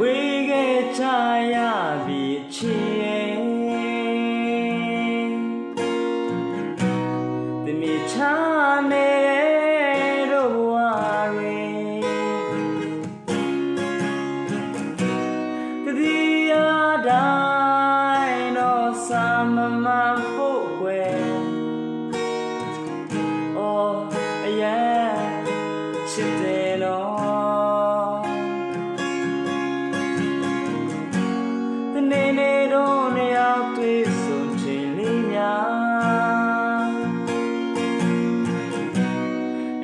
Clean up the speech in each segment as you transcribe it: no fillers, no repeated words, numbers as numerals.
ဝေခဲ့ချရပြီချစ်တမီချနေတဲ့တို့ဘဝတွေတတိယတိုင်းတော့စာမမဖို့ကွယ်အော်အရဲ့ချစ်တယ်နော်နေနေတော့နေရောက်တွေ့ဆုံချိန်လေးများ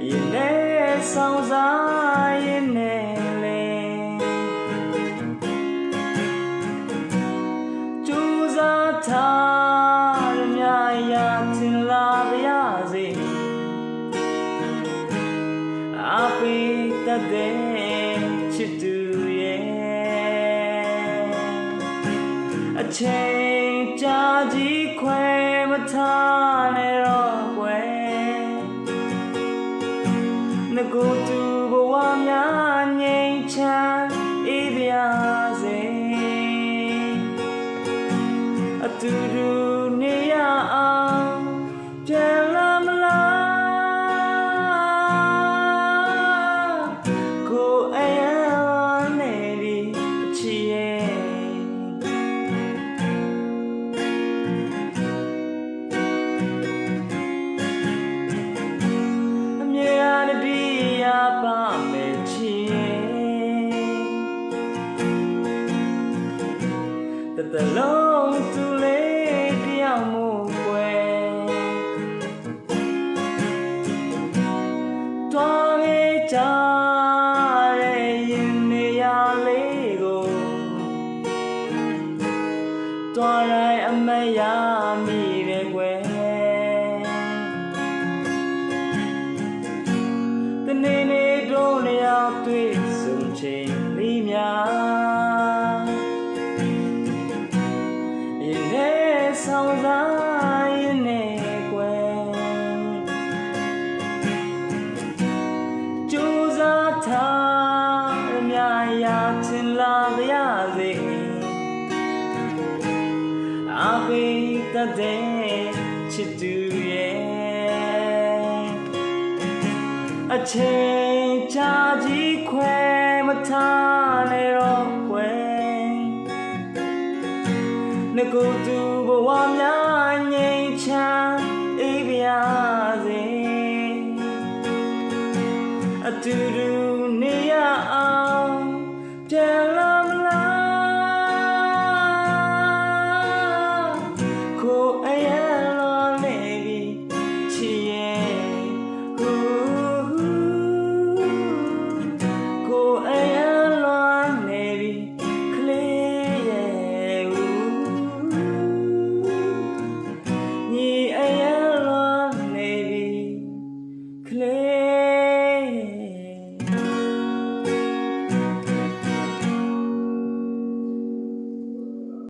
ရင်နဲ့ဆောင်စားရင်နဲ့လေကျူးစားထားရမြရာထင်လာပါရစေအပိတတ်တဲ့ချစ်သူအချိန်ကြာကြီးခွဲမထားနဲ့တော့ကွယ်ငကိုသူဘဝများငြိမ်ချမ်းအေးပါစေအတူတူနေရအောင်ပြန်လာမလားကိုအရင်နေဒီချီရဲ့ပါမယ်ချစ်တလုံးသူလေးတယောက်မို့ွယ်တွားခဲ့ကြတဲ့ရင်နေရလေးကိုတွားတိုင်းအမရမိတယ်ကွယ်နေနေတော့နေရောက်တွေ့ဆုံချိန်လေးများရင်နဲ့ဆောင်စားရင်နဲ့ကွယ်ကြိုးစားထားရမြရာထင်လာပါရစေအပိတတ်တဲ့ချစ်သူရဲ့အချိန်ကြာကြီးခွဲမထားနဲ့တော့ကွယ်ငကိုသူဘဝများ